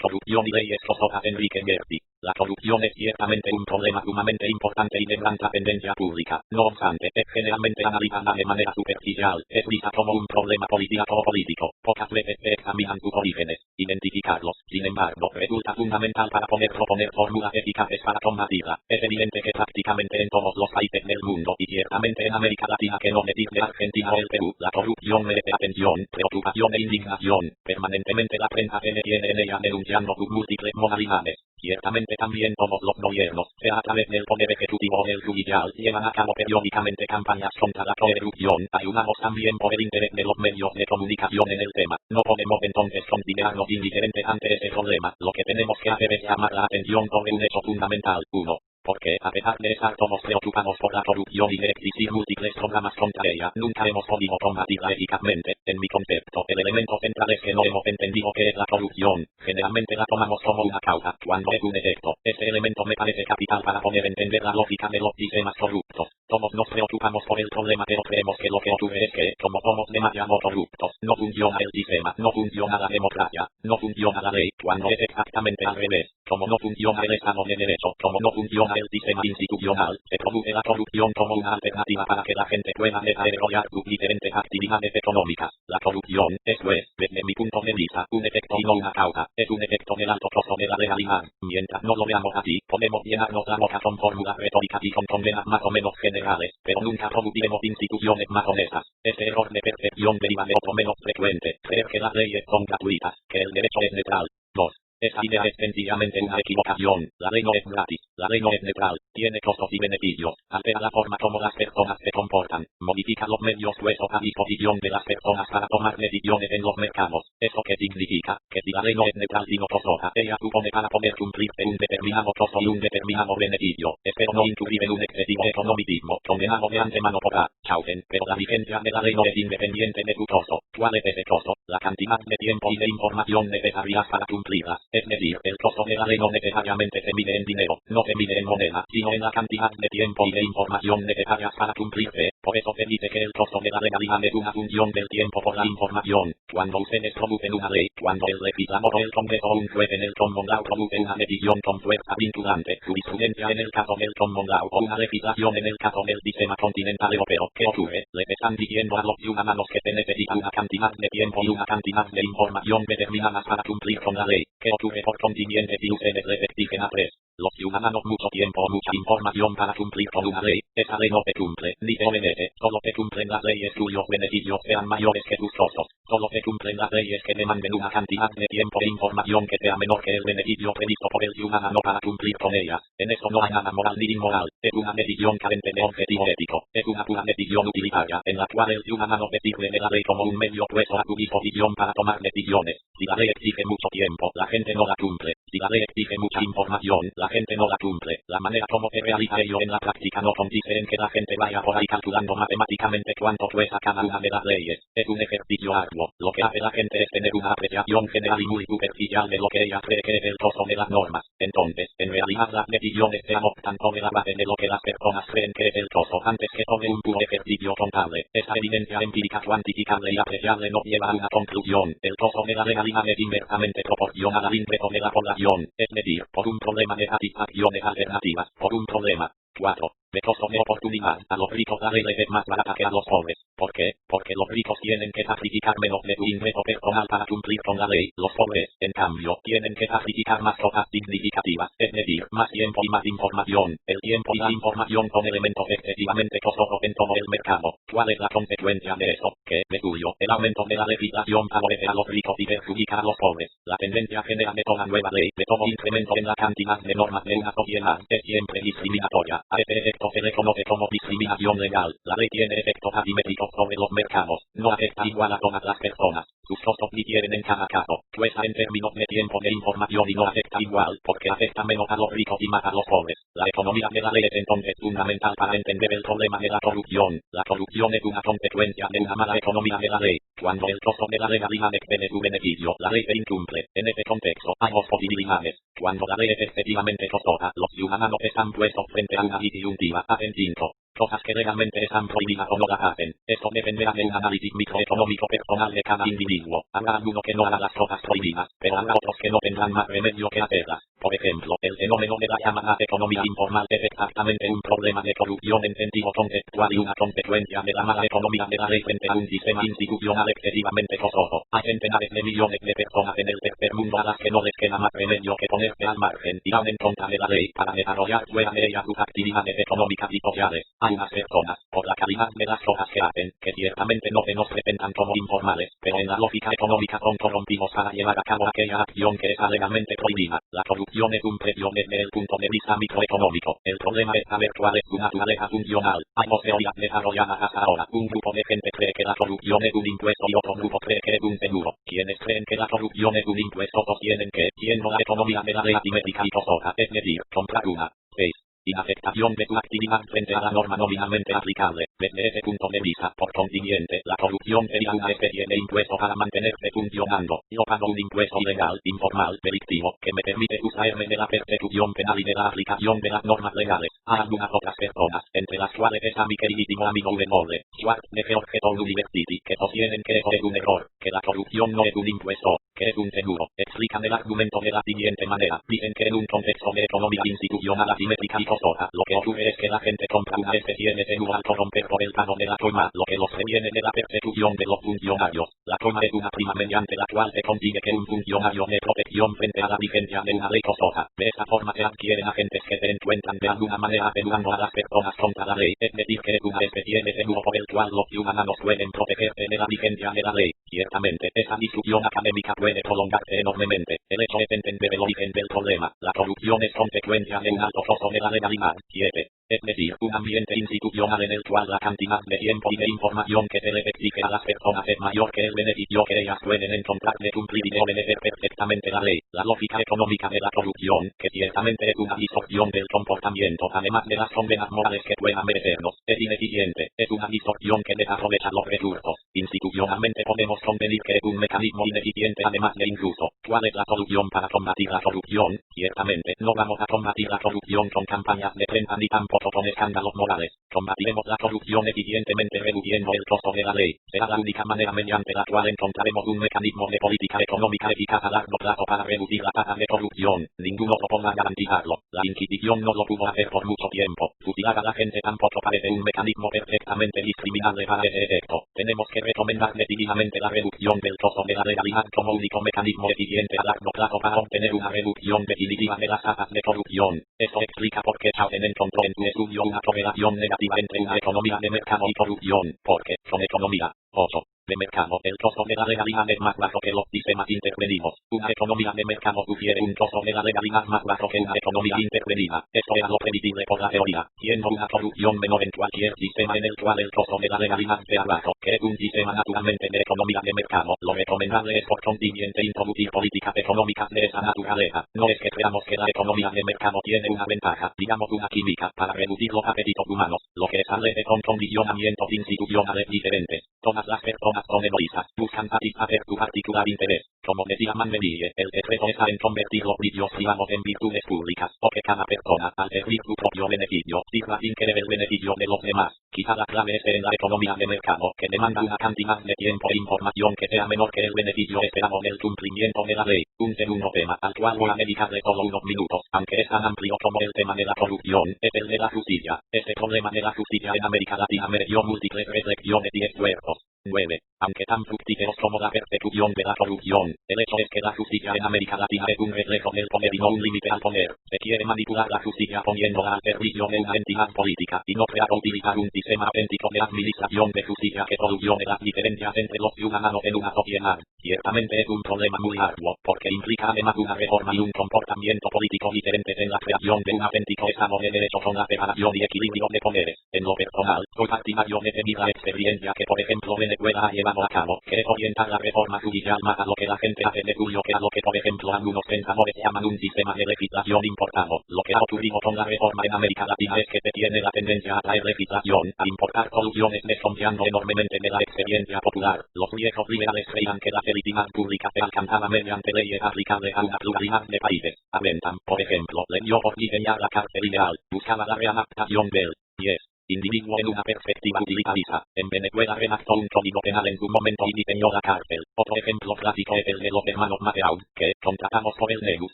Corrupción y leyes Joseph Enrique Gerti. La corrupción es ciertamente un problema sumamente importante y de gran trascendencia pública. No obstante, es generalmente analizada de manera superficial, es vista como un problema político o político. Pocas veces se examinan sus orígenes. Identificarlos, sin embargo, resulta fundamental para proponer fórmulas eficaces para combatirla. Es evidente que prácticamente en todos los países del mundo, y ciertamente en América Latina, que no decir de Argentina o el Perú, la corrupción merece atención, preocupación e indignación. Permanentemente la prensa se detiene en ella denunciando sus múltiples modalidades. Ciertamente también todos los gobiernos, sea a través del poder ejecutivo o del judicial, llevan a cabo periódicamente campañas contra la corrupción, ayudados también por el interés de los medios de comunicación en el tema. No podemos entonces considerarnos indiferentes ante ese problema. Lo que tenemos que hacer es llamar la atención sobre un hecho fundamental. 1. Porque, a pesar de estar todos preocupados por la corrupción y de existir múltiples programas contra ella, nunca hemos podido combatirla eficazmente. En mi concepto, el elemento central es que no hemos entendido qué es la corrupción. Generalmente la tomamos como una causa, cuando es un efecto. Este elemento me parece capital para poder entender la lógica de los sistemas corruptos. Todos nos preocupamos por el problema, pero creemos que lo que ocurre es que, como somos demasiado corruptos, no funciona el sistema, no funciona la democracia, no funciona la ley, cuando es exactamente al revés. Como no funciona el Estado de Derecho, como no funciona el sistema institucional, se produce la corrupción como una alternativa para que la gente pueda desarrollar sus diferentes actividades económicas. La corrupción, esto es, desde mi punto de vista, un efecto y no una causa, es un efecto del alto costo de la legalidad. Mientras no lo veamos así, podemos llenarnos la boca con fórmulas retóricas y con condenas más o menos generales, pero nunca produciremos instituciones más honestas. Este error de percepción deriva de otro menos frecuente, creer que las leyes son gratuitas, que el derecho es neutral. 2. Esta idea es sencillamente una equivocación. La ley no es gratis, la ley no es neutral, tiene costos y beneficios, altera la forma como las personas se comportan, modifica los medios puestos a disposición de las personas para tomar decisiones en los mercados. ¿Eso qué significa? Que si la ley no es neutral sino costosa, ella supone para poder cumplirse un determinado costo y un determinado beneficio. Espero no incurrir en un excesivo economicismo, condenado de antemano por A. Chausen, pero la vigencia de la ley no es independiente de su costo. ¿Cuál es ese costo? La cantidad de tiempo y de información necesarias para cumplirla. Es decir, el costo de la ley no necesariamente se mide en dinero, no se mide en moneda, sino en la cantidad de tiempo y de información necesarias para cumplirse. Por eso se dice que el costo de la legalidad es una función del tiempo por la información. Cuando ustedes producen una ley, cuando el legislador o el Congreso o un juez en el Common Law produce una decisión con fuerza vinculante, jurisprudencia en el caso del Common Law o una legislación en el caso del sistema continental europeo, ¿qué ocurre? Les están diciendo a los ciudadanos que se necesita una cantidad de tiempo y una cantidad de información determinadas para cumplir con la ley. ¿Qué ocurre por consiguiente si ustedes les exigen a 3? Los ciudadanos mucho tiempo o mucha información para cumplir con una ley? Esa ley no se cumple, ni se obedece, solo se cumplen las leyes cuyos beneficios sean mayores que sus costos, solo se cumplen las leyes que demanden una cantidad de tiempo e información que sea menor que el beneficio previsto por el ciudadano para cumplir con ellas. En eso no hay nada moral ni inmoral, es una decisión carente de objetivo ético, es una pura decisión utilitaria, en la cual el ciudadano se sirve de la ley como un medio puesto a su disposición para tomar decisiones. Si la ley exige mucho tiempo, la gente no la cumple. Si la ley exige mucha información, la gente no la cumple. La manera como se realiza ello en la práctica no consiste en que la gente vaya por ahí calculando matemáticamente cuánto cuesta cada una de las leyes. Es un ejercicio arduo. Lo que hace la gente es tener una apreciación general y muy superficial de lo que ella cree que es el costo de las normas. Entonces, en realidad las decisiones se adoptan sobre la base de lo que las personas creen que es el costo antes que sobre un puro ejercicio contable. Esa evidencia empírica cuantificable y apreciable nos lleva a una conclusión. El costo de la legalidad es inversamente proporcional al ingreso de la población, es decir, por un problema de satisfacciones alternativas, por un problema. 4. De costo de oportunidad, a los ricos la ley les es más barata que a los pobres. ¿Por qué? Porque los ricos tienen que sacrificar menos de su ingreso personal para cumplir con la ley. Los pobres, en cambio, tienen que sacrificar más cosas significativas, es decir, más tiempo y más información. El tiempo y la información son elementos excesivamente costosos en todo el mercado. ¿Cuál es la consecuencia de eso? Que, de suyo, el aumento de la legislación favorece a los ricos y perjudica a los pobres. La tendencia general de toda nueva ley, de todo incremento en la cantidad de normas de una sociedad, es siempre discriminatoria. A ese efecto se le conoce como discriminación legal. La ley tiene efectos asimétricos sobre los mercados. No afecta igual a todas las personas. Sus costos difieren en cada caso. Cuesta en términos de tiempo de información y no afecta igual, porque afecta menos a los ricos y más a los pobres. La economía de la ley es entonces fundamental para entender el problema de la corrupción. La corrupción es una consecuencia de una mala economía de la ley. Cuando el costo de la legalidad excede su beneficio, la ley se incumple. En ese contexto, hay dos posibilidades. Cuando la ley es excesivamente costosa, los ciudadanos están puestos frente a una disyuntiva. Hacen 5. cosas que legalmente están prohibidas o no las hacen. Esto dependerá de un análisis microeconómico personal de cada individuo. Habrá alguno que no hará las cosas prohibidas, pero habrá otros que no tendrán más remedio que hacerlas. Por ejemplo, el fenómeno de la llamada economía informal es exactamente un problema de corrupción en sentido conceptual y una consecuencia de la mala economía de la ley frente a un sistema institucional excesivamente costoso. Hay centenares de millones de personas en el tercer mundo a las que no les queda más remedio que ponerse al margen y van en contra de la ley para desarrollar fuera de ella sus actividades económicas y sociales. Hay unas personas, por la calidad de las cosas que hacen, que ciertamente no se nos presentan como informales, pero en la lógica económica son corrompidos para llevar a cabo aquella acción que está legalmente prohibida. La corrupción es un precio desde el punto de vista microeconómico. El problema es saber cuál es su naturaleza funcional. Hay dos teorías desarrolladas hasta ahora. Un grupo de gente cree que la corrupción es un impuesto y otro grupo cree que es un seguro. Quienes creen que la corrupción es un impuesto sostienen que, siendo la economía de la ley asimétrica y costosa, es decir, comprar una, 6. Inaceptación de su actividad frente a la norma nominalmente aplicable. Desde ese punto de vista, por consiguiente, la corrupción sería una especie de impuesto para mantenerse funcionando. Yo pago un impuesto ilegal, informal, delictivo, que me permite sustraerme de la persecución penal y de la aplicación de las normas legales. Hay algunas otras personas, entre las cuales está mi queridísimo amigo W. Schwartz de Georgetown University, que sostienen que eso es un error, que la corrupción no es un impuesto, que es un seguro. Explican el argumento de la siguiente manera. Dicen que en un contexto de economía institucional asimétrica y costosa, lo que ocurre es que la gente compra una especie de seguro al corromper por el pago de la coima, lo que los previene de la persecución de los funcionarios. La coima es una prima mediante la cual se consigue que un funcionario dé protección frente a la vigencia de una ley costosa. De esa forma se adquieren agentes que se encuentran de alguna manera asegurando a las personas contra la ley, es decir, que es una especie de seguro por el cual los ciudadanos pueden protegerse de la vigencia de la ley. Ciertamente, esa discusión académica puede prolongarse enormemente. El hecho es entender el origen del problema. La corrupción es consecuencia de un alto costo de la legalidad. 7. Es decir, un ambiente institucional en el cual la cantidad de tiempo y de información que se les exige a las personas es mayor que el beneficio que ellas pueden encontrar de cumplir y de obedecer perfectamente la ley. La lógica económica de la corrupción, que ciertamente es una distorsión del comportamiento, además de las condenas morales que puedan merecernos, es ineficiente, es una distorsión que desaprovecha los recursos. Institucionalmente podemos convenir que es un mecanismo ineficiente además de injusto. ¿Cuál es la solución para combatir la corrupción? Ciertamente, no vamos a combatir la corrupción con campañas de prensa ni tampoco con escándalos morales. Combatiremos la corrupción eficientemente reduciendo el costo de la ley. Será la única manera mediante la cual encontraremos un mecanismo de política económica eficaz a largo plazo para reducir la tasa de corrupción. Ninguno lo podrá garantizarlo. La Inquisición no lo pudo hacer por mucho tiempo. Fusilar a la gente tampoco parece un mecanismo perfectamente discriminable para ese efecto. Tenemos que recomendar decididamente la reducción del costo de la legalidad como único mecanismo eficiente a largo plazo para obtener una reducción definitiva de las tasas de corrupción. Esto explica por qué Chaucer encontró en su estudio una correlación negativa entre una economía de mercado y corrupción, porque, con economía, 8. De mercado, el costo de la legalidad es más bajo que los sistemas intervenidos. Una economía de mercado sugiere un costo de la legalidad más bajo que una economía intervenida. Esto era lo previsible por la teoría, siendo una corrupción menor en cualquier sistema en el cual el costo de la legalidad sea bajo, que es un sistema naturalmente de economía de mercado. Lo recomendable es por consiguiente introducir políticas económicas de esa naturaleza. No es que creamos que la economía de mercado tiene una ventaja, digamos una química, para reducir los apetitos humanos, lo que establece con condicionamientos institucionales diferentes. Todas las personas son egoístas, buscan satisfacer su particular interés. Como decía Mandeville, el secreto está en convertir los vicios privados en virtudes públicas, o que cada persona, al servir su propio beneficio, sirva sin querer el beneficio de los demás. Quizá la clave esté en la economía de mercado, que demanda una cantidad de tiempo e información que sea menor que el beneficio esperado del cumplimiento de la ley. Un segundo tema, al cual voy a dedicarle solo unos minutos, aunque es tan amplio como el tema de la corrupción, es el de la justicia. Este problema de la justicia en América Latina mereció múltiples reflexiones y esfuerzos. 9. Aunque tan fructíferos como la persecución de la corrupción, el hecho es que la justicia en América Latina es un reflejo del poder y no un límite al poder. Se quiere manipular la justicia poniéndola al servicio de una entidad política y no crear o utilizar un sistema auténtico de administración de justicia que solucione las diferencias entre los ciudadanos en una sociedad. Ciertamente es un problema muy arduo, porque implica además una reforma y un comportamiento político diferentes en la creación de un auténtico Estado de derecho con la separación y equilibrio de poderes. En lo personal, soy partidario de seguir la experiencia que por ejemplo Venezuela ha llevado a cabo, que es orientar la reforma judicial más a lo que la gente hace de suyo que a lo que por ejemplo algunos pensadores llaman un sistema de legislación importado. Lo que ha ocurrido con la reforma en América Latina es que se tiene la tendencia a traer legislación, a importar soluciones desconfiando enormemente de la experiencia popular. Los viejos liberales creían que la felicidad pública se alcanzaba mediante leyes aplicables a una pluralidad de países. Bentham, por ejemplo, le dio por diseñar la cárcel ideal, buscaba la readaptación del 10. individuo en una perspectiva utilitarista. En Venezuela redactó un código penal en su momento y diseñó la cárcel. Otro ejemplo clásico es el de los hermanos Mateau, que, contratados por el Negus,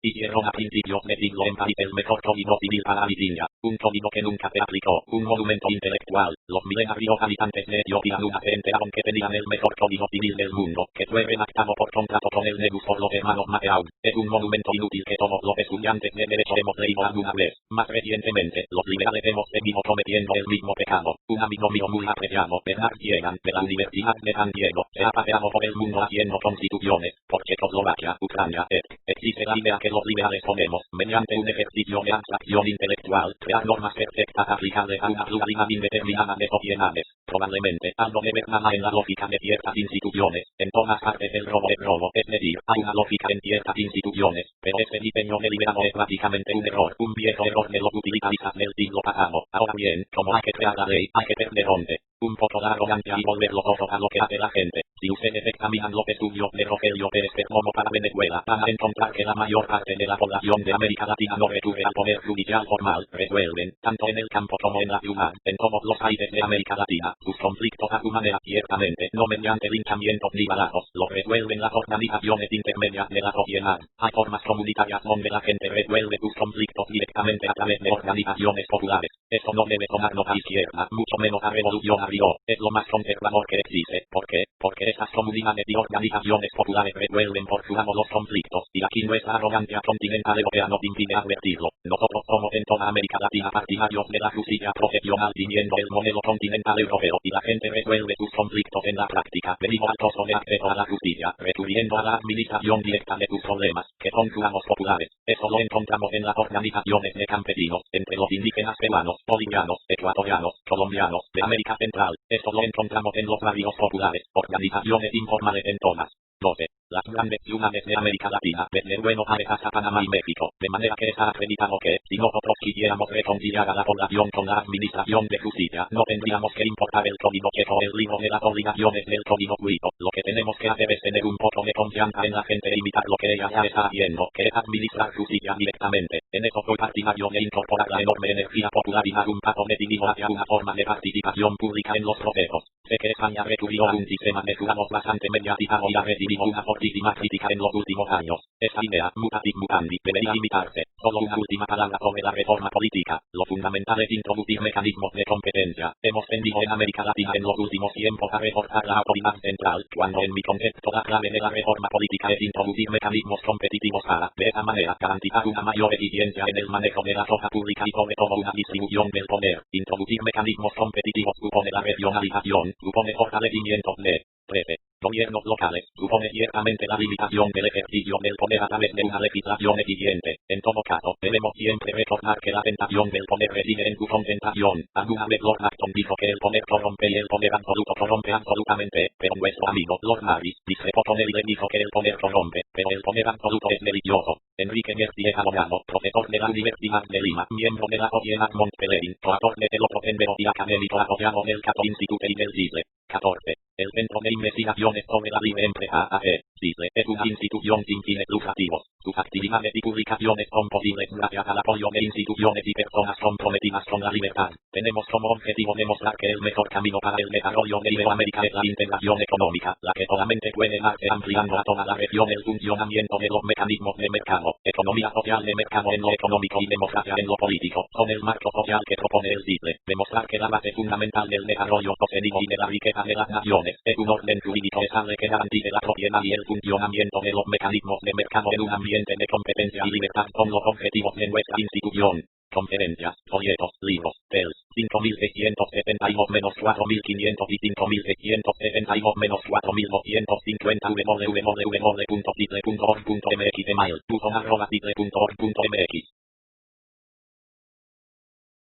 hicieron a principios de siglo en París el mejor código civil para Abisinia. Un código que nunca se aplicó, un monumento intelectual. Los milenarios habitantes de Etiopía nunca se enteraron que tenían el mejor código civil del mundo, que fue redactado por contrato con el Negus por los hermanos Mateau. Es un monumento inútil que todos los estudiantes de derecho hemos leído alguna vez. Más recientemente, los liberales hemos seguido cometiendo el mismo pecado. Un amigo mío muy apreciado, Bernard Kiegan, de la Universidad de San Diego, se ha paseado por el mundo haciendo constituciones, por Checoslovaquia, Ucrania, existe la idea que los liberales ponemos, mediante un ejercicio de abstracción intelectual, crear normas perfectas aplicables a una pluralidad indeterminada de sociedades. Probablemente, algo de verdad en la lógica de ciertas instituciones. En todas partes el robo es robo, es decir, hay una lógica en ciertas instituciones, pero este diseño deliberado es básicamente un error, un viejo error de los utilitaristas del siglo pasado. Ahora bien, como hay que crear la ley, hay que perder onde. Un poco de arrogancia y volver los ojos a lo que hace la gente. Si ustedes examinan los estudios de Rogelio Pérez Perdomo para Venezuela, van a encontrar que la mayor parte de la población de América Latina no recurre al poder judicial formal, resuelven, tanto en el campo como en la ciudad, en todos los países de América Latina, sus conflictos a su manera, ciertamente, no mediante linchamientos ni balazos, los resuelven las organizaciones intermedias de la sociedad. Hay formas comunitarias donde la gente resuelve sus conflictos directamente a través de organizaciones populares. Eso no debe tomarnos a izquierda, mucho menos a revolucionario. Es lo más conservador que existe. ¿Por qué? Porque esas comunidades y organizaciones populares resuelven por su lado los conflictos, y aquí nuestra arrogancia continental europea nos impide advertirlo. Nosotros somos en toda América Latina partidarios de la justicia profesional siguiendo el modelo continental europeo, y la gente resuelve sus conflictos en la práctica debido al costo de acceso a la justicia, recurriendo a la administración directa de sus problemas, que son ciudadanos populares. Eso lo encontramos en las organizaciones de campesinos, entre los indígenas peruanos, bolivianos, ecuatorianos, colombianos, de América Central. Eso lo encontramos en los barrios populares, organizaciones informales en todas. 12. Las grandes ciudades de América Latina, desde Buenos Aires hasta Panamá y México, de manera que está acreditado que, si nosotros quisiéramos reconciliar a la población con la administración de justicia, no tendríamos que importar el código checo o el libro de las obligaciones del código cuito. Lo que tenemos que hacer es tener un poco de confianza en la gente e imitar lo que ella ya está haciendo, que es administrar justicia directamente. En eso soy partidario de incorporar la enorme energía popular y dar un paso decidido hacia una forma de participación pública en los procesos. Sé que España recurrió a un sistema de jurados bastante mediatizado y ha recibido una fortísima crítica en los últimos años. Esta idea, mutatis mutandi, debería imitarse. Solo una última palabra sobre la reforma política. Lo fundamental es introducir mecanismos de competencia. Hemos tendido en América Latina en los últimos tiempos a reforzar la autoridad central, cuando en mi concepto la clave de la reforma política es introducir mecanismos competitivos para, de esa manera, garantizar una mayor eficiencia en el manejo de la soja pública y sobre todo una distribución del poder. Introducir mecanismos competitivos supone la regionalización, supone fortalecimiento de 13. Gobiernos locales, supone ciertamente la limitación del ejercicio del poder a través de una legislación eficiente. En todo caso, debemos siempre recordar que la tentación del poder reside en su concentración. Alguna vez Lord Acton dijo que el poder corrompe y el poder absoluto corrompe absolutamente, pero nuestro amigo Lord Marris discrepó con él y le dijo que el poder corrompe, pero el poder absoluto es delicioso. Enrique García abogado, profesor de la Universidad de Lima, miembro de la Sociedad Montpellerin, coautor de Telopro y académico asociado del Cato Institute y del CISLE. 14. El Centro de Investigaciones sobre la Libre Empresa AG, CISLE, es una institución sin fines lucrativos. Sus actividades y publicaciones son posibles gracias al apoyo de instituciones y personas comprometidas con la libertad. Tenemos como objetivo demostrar que el mejor camino para el desarrollo de Iberoamérica es la integración económica, la que solamente puede darse ampliando a toda la región el funcionamiento de los mecanismos de mercado. Economía social de mercado en lo económico y democracia en lo político son el marco social que propone el CISLE. Demostrar que la base fundamental del desarrollo sostenible y de la riqueza de las naciones es un orden jurídico estable que garantice la propiedad y el funcionamiento de los mecanismos de mercado en un ambiente de competencia y libertad son los objetivos de nuestra institución. Conferencias, folletos, libros, TELS, 5.672-4.500 y 5.672-4.250 www.title.org.mx email, tutor@title.org.mx